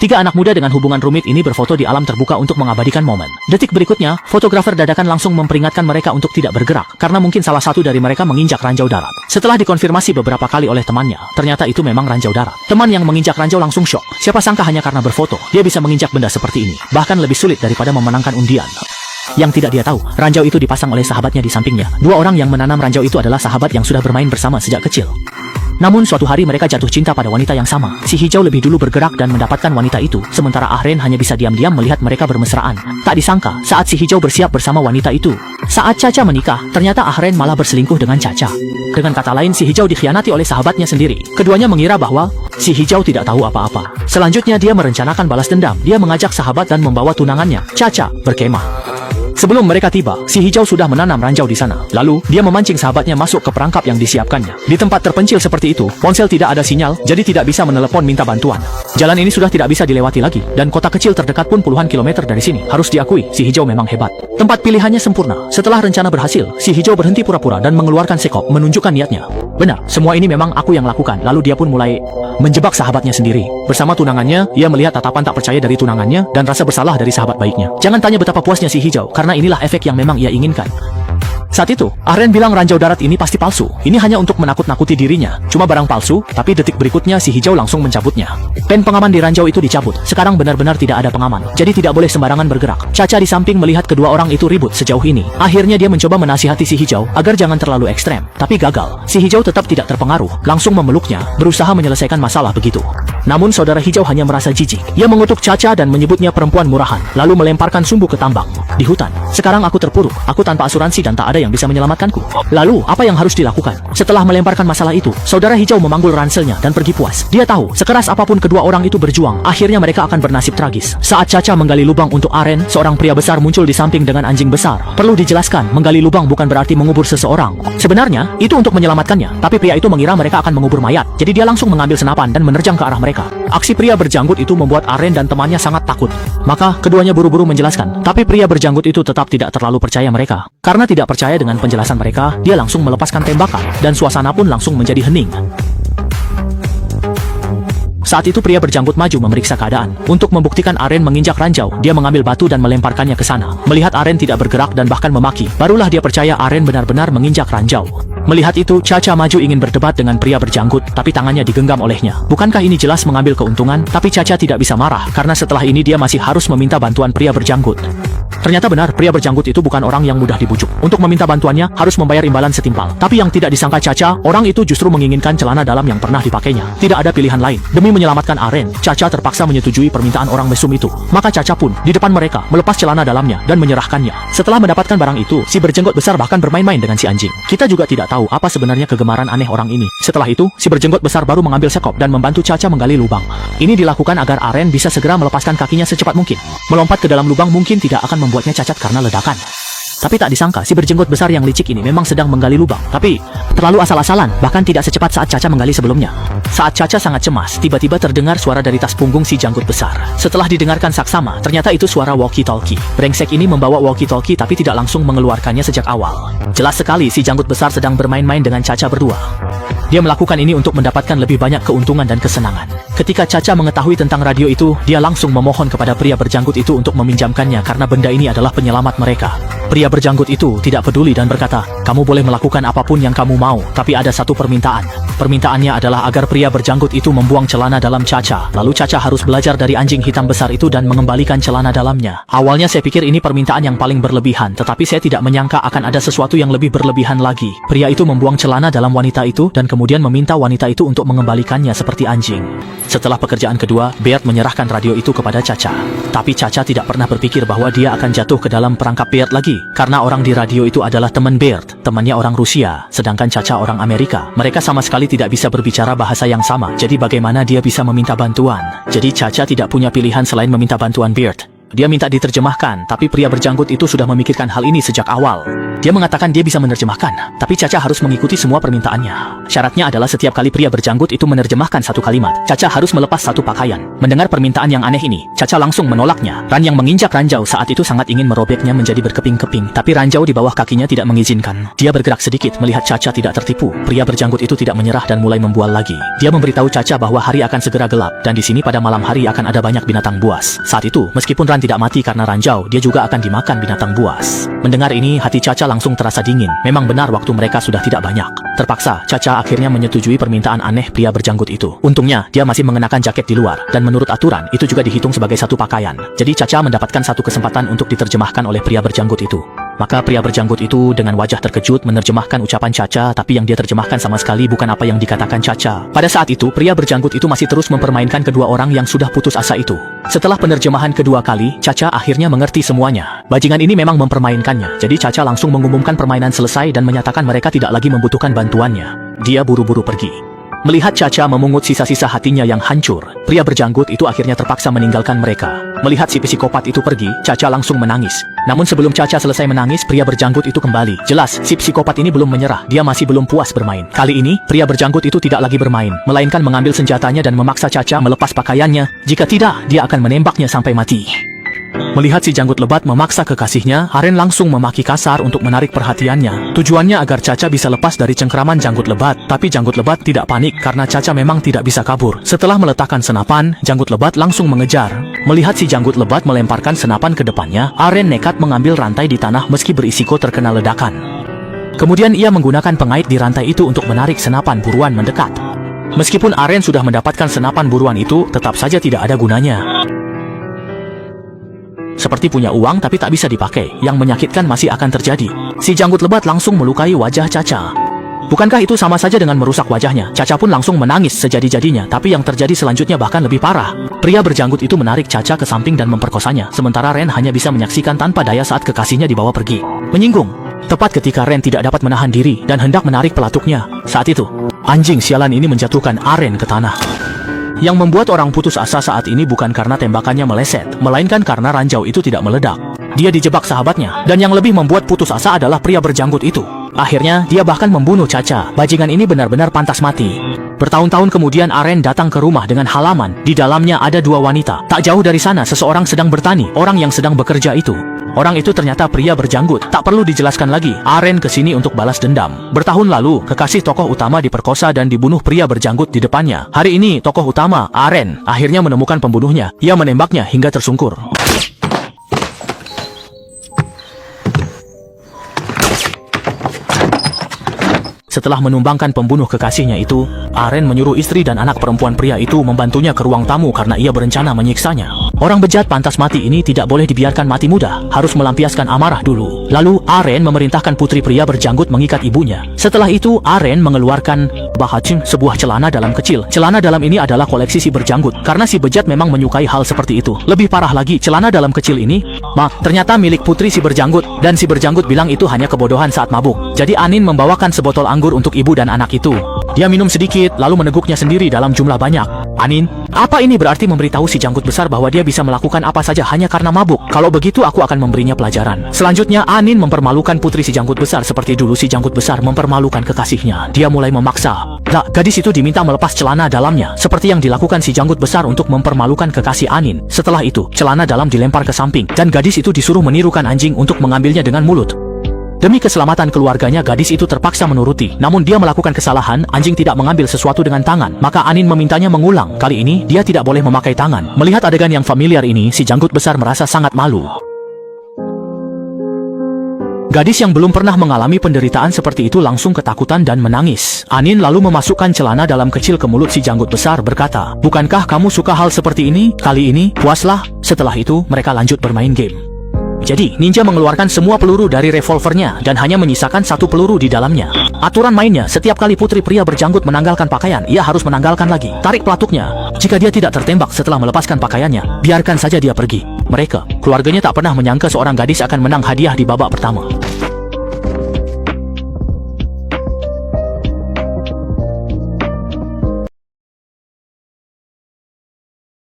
Tiga anak muda dengan hubungan rumit ini berfoto di alam terbuka untuk mengabadikan momen. Detik berikutnya, fotografer dadakan langsung memperingatkan mereka untuk tidak bergerak, karena mungkin salah satu dari mereka menginjak ranjau darat. Setelah dikonfirmasi beberapa kali oleh temannya, ternyata itu memang ranjau darat. Teman yang menginjak ranjau langsung syok. Siapa sangka hanya karena berfoto, dia bisa menginjak benda seperti ini. Bahkan lebih sulit daripada memenangkan undian. Yang tidak dia tahu, ranjau itu dipasang oleh sahabatnya di sampingnya. Dua orang yang menanam ranjau itu adalah sahabat yang sudah bermain bersama sejak kecil. Namun suatu hari mereka jatuh cinta pada wanita yang sama. Si hijau lebih dulu bergerak dan mendapatkan wanita itu, sementara Ahren hanya bisa diam-diam melihat mereka bermesraan. Tak disangka, saat si hijau bersiap bersama wanita itu, saat Caca menikah, ternyata Ahren malah berselingkuh dengan Caca. Dengan kata lain, si hijau dikhianati oleh sahabatnya sendiri. Keduanya mengira bahwa si hijau tidak tahu apa-apa. Selanjutnya dia merencanakan balas dendam. Dia mengajak sahabat dan membawa tunangannya, Caca, berkemah. Sebelum mereka tiba, si hijau sudah menanam ranjau di sana. Lalu, dia memancing sahabatnya masuk ke perangkap yang disiapkannya. Di tempat terpencil seperti itu, ponsel tidak ada sinyal, jadi tidak bisa menelepon minta bantuan. Jalan ini sudah tidak bisa dilewati lagi, dan kota kecil terdekat pun puluhan kilometer dari sini. Harus diakui, si hijau memang hebat. Tempat pilihannya sempurna. Setelah rencana berhasil, si hijau berhenti pura-pura dan mengeluarkan sekop, menunjukkan niatnya. Benar, semua ini memang aku yang lakukan. Lalu dia pun mulai menjebak sahabatnya sendiri. Bersama tunangannya, ia melihat tatapan tak percaya dari tunangannya dan rasa bersalah dari sahabat baiknya. Jangan tanya betapa puasnya si hijau, karena inilah efek yang memang ia inginkan. Saat itu, Ahren bilang ranjau darat ini pasti palsu. Ini hanya untuk menakut-nakuti dirinya. Cuma barang palsu, tapi detik berikutnya si hijau langsung mencabutnya. Pen pengaman di ranjau itu dicabut. Sekarang benar-benar tidak ada pengaman. Jadi tidak boleh sembarangan bergerak. Caca di samping melihat kedua orang itu ribut sejauh ini. Akhirnya dia mencoba menasihati si hijau agar jangan terlalu ekstrem. Tapi gagal. Si hijau tetap tidak terpengaruh. Langsung memeluknya, berusaha menyelesaikan masalah begitu. Namun saudara hijau hanya merasa jijik. Ia mengutuk Caca dan menyebutnya perempuan murahan, lalu melemparkan sumbu ke tambang di hutan. Sekarang aku terpuruk. Aku tanpa asuransi dan tak ada yang bisa menyelamatkanku. Lalu, apa yang harus dilakukan? Setelah melemparkan masalah itu, saudara hijau memanggul ranselnya dan pergi puas. Dia tahu, sekeras apapun kedua orang itu berjuang, akhirnya mereka akan bernasib tragis. Saat Caca menggali lubang untuk Ahren, seorang pria besar muncul di samping dengan anjing besar. Perlu dijelaskan, menggali lubang bukan berarti mengubur seseorang. Sebenarnya, itu untuk menyelamatkannya, tapi pria itu mengira mereka akan mengubur mayat. Jadi dia langsung mengambil senapan dan menerjang ke arah mereka. Aksi pria berjanggut itu membuat Ahren dan temannya sangat takut. Maka, keduanya buru-buru menjelaskan. Tapi pria berjanggut itu tetap tidak terlalu percaya mereka. Karena tidak percaya dengan penjelasan mereka, dia langsung melepaskan tembakan, dan suasana pun langsung menjadi hening. Saat itu pria berjanggut maju memeriksa keadaan. Untuk membuktikan Ahren menginjak ranjau, dia mengambil batu dan melemparkannya ke sana. Melihat Ahren tidak bergerak dan bahkan memaki, barulah dia percaya Ahren benar-benar menginjak ranjau. Melihat itu, Caca maju ingin berdebat dengan pria berjanggut, tapi tangannya digenggam olehnya. Bukankah ini jelas mengambil keuntungan? Tapi Caca tidak bisa marah, karena setelah ini dia masih harus meminta bantuan pria berjanggut. Ternyata benar, pria berjanggut itu bukan orang yang mudah dibujuk. Untuk meminta bantuannya, harus membayar imbalan setimpal. Tapi yang tidak disangka Caca, orang itu justru menginginkan celana dalam yang pernah dipakainya. Tidak ada pilihan lain. Demi menyelamatkan Ahren, Caca terpaksa menyetujui permintaan orang mesum itu. Maka Caca pun, di depan mereka, melepas celana dalamnya dan menyerahkannya. Setelah mendapatkan barang itu, si berjenggot besar bahkan bermain-main dengan si anjing. Kita juga tidak tahu apa sebenarnya kegemaran aneh orang ini. Setelah itu, si berjenggot besar baru mengambil sekop dan membantu Caca menggali lubang. Ini dilakukan agar Ahren bisa segera melepaskan kakinya secepat mungkin. Melompat ke dalam lubang mungkin tidak akan membuatnya cacat karena ledakan. Tapi tak disangka, si berjenggot besar yang licik ini memang sedang menggali lubang. Tapi, terlalu asal-asalan, bahkan tidak secepat saat Caca menggali sebelumnya. Saat Caca sangat cemas, tiba-tiba terdengar suara dari tas punggung si janggut besar. Setelah didengarkan saksama, ternyata itu suara walkie-talkie. Brengsek ini membawa walkie-talkie tapi tidak langsung mengeluarkannya sejak awal. Jelas sekali si janggut besar sedang bermain-main dengan Caca berdua. Dia melakukan ini untuk mendapatkan lebih banyak keuntungan dan kesenangan. Ketika Caca mengetahui tentang radio itu, dia langsung memohon kepada pria berjanggut itu untuk meminjamkannya karena benda ini adalah penyelamat mereka. Pria berjanggut itu tidak peduli dan berkata, "Kamu boleh melakukan apapun yang kamu mau, tapi ada satu permintaan. Permintaannya adalah agar pria berjanggut itu membuang celana dalam Caca. Lalu Caca harus belajar dari anjing hitam besar itu dan mengembalikan celana dalamnya." Awalnya saya pikir ini permintaan yang paling berlebihan, tetapi saya tidak menyangka akan ada sesuatu yang lebih berlebihan lagi. Pria itu membuang celana dalam wanita itu dan kemudian meminta wanita itu untuk mengembalikannya seperti anjing. Setelah pekerjaan kedua, Beard menyerahkan radio itu kepada Caca. Tapi Caca tidak pernah berpikir bahwa dia akan jatuh ke dalam perangkap Beard lagi. Karena orang di radio itu adalah teman Beard, temannya orang Rusia, sedangkan Caca orang Amerika. Mereka sama sekali tidak bisa berbicara bahasa yang sama, jadi bagaimana dia bisa meminta bantuan? Jadi Caca tidak punya pilihan selain meminta bantuan Beard. Dia minta diterjemahkan, tapi pria berjanggut itu sudah memikirkan hal ini sejak awal. Dia mengatakan dia bisa menerjemahkan, tapi Caca harus mengikuti semua permintaannya. Syaratnya adalah setiap kali pria berjanggut itu menerjemahkan satu kalimat, Caca harus melepas satu pakaian. Mendengar permintaan yang aneh ini, Caca langsung menolaknya. Ran yang menginjak ranjau saat itu sangat ingin merobeknya menjadi berkeping-keping, tapi ranjau di bawah kakinya tidak mengizinkan. Dia bergerak sedikit melihat Caca tidak tertipu. Pria berjanggut itu tidak menyerah dan mulai membual lagi. Dia memberitahu Caca bahwa hari akan segera gelap, dan di sini pada malam hari akan ada banyak binatang buas. Saat itu, meskipun Ran tidak mati karena ranjau, dia juga akan dimakan binatang buas. Mendengar ini, hati Caca langsung terasa dingin. Memang benar waktu mereka sudah tidak banyak. Terpaksa, Caca akhirnya menyetujui permintaan aneh pria berjanggut itu. Untungnya, dia masih mengenakan jaket di luar, dan menurut aturan, itu juga dihitung sebagai satu pakaian. Jadi Caca mendapatkan satu kesempatan untuk diterjemahkan oleh pria berjanggut itu. Maka pria berjanggut itu dengan wajah terkejut menerjemahkan ucapan Caca, tapi yang dia terjemahkan sama sekali bukan apa yang dikatakan Caca. Pada saat itu, pria berjanggut itu masih terus mempermainkan kedua orang yang sudah putus asa itu. Setelah penerjemahan kedua kali, Caca akhirnya mengerti semuanya. Bajingan ini memang mempermainkannya, jadi Caca langsung mengumumkan permainan selesai dan menyatakan mereka tidak lagi membutuhkan bantuannya. Dia buru-buru pergi. Melihat Caca memungut sisa-sisa hatinya yang hancur, pria berjanggut itu akhirnya terpaksa meninggalkan mereka. Melihat si psikopat itu pergi, Caca langsung menangis. Namun sebelum Caca selesai menangis, pria berjanggut itu kembali. Jelas, si psikopat ini belum menyerah, dia masih belum puas bermain. Kali ini, pria berjanggut itu tidak lagi bermain, melainkan mengambil senjatanya dan memaksa Caca melepas pakaiannya. Jika tidak, dia akan menembaknya sampai mati. Melihat si janggut lebat memaksa kekasihnya, Aren langsung memaki kasar untuk menarik perhatiannya. Tujuannya agar Caca bisa lepas dari cengkraman janggut lebat, tapi janggut lebat tidak panik karena Caca memang tidak bisa kabur. Setelah meletakkan senapan, janggut lebat langsung mengejar. Melihat si janggut lebat melemparkan senapan ke depannya, Aren nekat mengambil rantai di tanah meski berisiko terkena ledakan. Kemudian ia menggunakan pengait di rantai itu untuk menarik senapan buruan mendekat. Meskipun Aren sudah mendapatkan senapan buruan itu, tetap saja tidak ada gunanya. Seperti punya uang tapi tak bisa dipakai, yang menyakitkan masih akan terjadi. Si janggut lebat langsung melukai wajah Caca. Bukankah itu sama saja dengan merusak wajahnya? Caca pun langsung menangis sejadi-jadinya, tapi yang terjadi selanjutnya bahkan lebih parah. Pria berjanggut itu menarik Caca ke samping dan memperkosanya, sementara Ren hanya bisa menyaksikan tanpa daya saat kekasihnya dibawa pergi. Menyinggung. Tepat ketika Ren tidak dapat menahan diri dan hendak menarik pelatuknya. Saat itu, anjing sialan ini menjatuhkan Aren ke tanah. Yang membuat orang putus asa saat ini bukan karena tembakannya meleset, melainkan karena ranjau itu tidak meledak. Dia dijebak sahabatnya, dan yang lebih membuat putus asa adalah pria berjanggut itu. Akhirnya, dia bahkan membunuh Caca. Bajingan ini benar-benar pantas mati. Bertahun-tahun kemudian Aren datang ke rumah dengan halaman. Di dalamnya ada dua wanita. Tak jauh dari sana seseorang sedang bertani. Orang yang sedang bekerja itu, orang itu ternyata pria berjanggut. Tak perlu dijelaskan lagi, Aren kesini untuk balas dendam. Bertahun lalu, kekasih tokoh utama diperkosa dan dibunuh pria berjanggut di depannya. Hari ini, tokoh utama, Aren, akhirnya menemukan pembunuhnya. Ia menembaknya hingga tersungkur. Setelah menumbangkan pembunuh kekasihnya itu, Aren menyuruh istri dan anak perempuan pria itu membantunya ke ruang tamu karena ia berencana menyiksanya. Orang bejat pantas mati ini tidak boleh dibiarkan mati mudah, harus melampiaskan amarah dulu. Lalu, Aren memerintahkan putri pria berjanggut mengikat ibunya. Setelah itu, Aren mengeluarkan sebuah celana dalam kecil. Celana dalam ini adalah koleksi si berjanggut, karena si bejat memang menyukai hal seperti itu. Lebih parah lagi, celana dalam kecil ini, ternyata milik putri si berjanggut, dan si berjanggut bilang itu hanya kebodohan saat mabuk. Jadi Anin membawakan sebotol anggur untuk ibu dan anak itu. Dia minum sedikit, lalu meneguknya sendiri dalam jumlah banyak. Anin, apa ini berarti memberitahu si janggut besar bahwa dia bisa melakukan apa saja hanya karena mabuk? Kalau begitu aku akan memberinya pelajaran. Selanjutnya, Anin mempermalukan putri si janggut besar seperti dulu si janggut besar mempermalukan kekasihnya. Dia mulai memaksa. Gadis itu diminta melepas celana dalamnya, seperti yang dilakukan si janggut besar untuk mempermalukan kekasih Anin. Setelah itu, celana dalam dilempar ke samping, dan gadis itu disuruh menirukan anjing untuk mengambilnya dengan mulut. Demi keselamatan keluarganya, gadis itu terpaksa menuruti. Namun dia melakukan kesalahan, anjing tidak mengambil sesuatu dengan tangan. Maka Anin memintanya mengulang. Kali ini, dia tidak boleh memakai tangan. Melihat adegan yang familiar ini, si janggut besar merasa sangat malu. Gadis yang belum pernah mengalami penderitaan seperti itu langsung ketakutan dan menangis. Anin lalu memasukkan celana dalam kecil ke mulut si janggut besar berkata, "Bukankah kamu suka hal seperti ini? Kali ini, puaslah." Setelah itu, mereka lanjut bermain game. Jadi, ninja mengeluarkan semua peluru dari revolvernya dan hanya menyisakan satu peluru di dalamnya. Aturan mainnya, setiap kali putri pria berjanggut menanggalkan pakaian, ia harus menanggalkan lagi. Tarik pelatuknya. Jika dia tidak tertembak setelah melepaskan pakaiannya, biarkan saja dia pergi. Mereka, keluarganya tak pernah menyangka seorang gadis akan menang hadiah di babak pertama.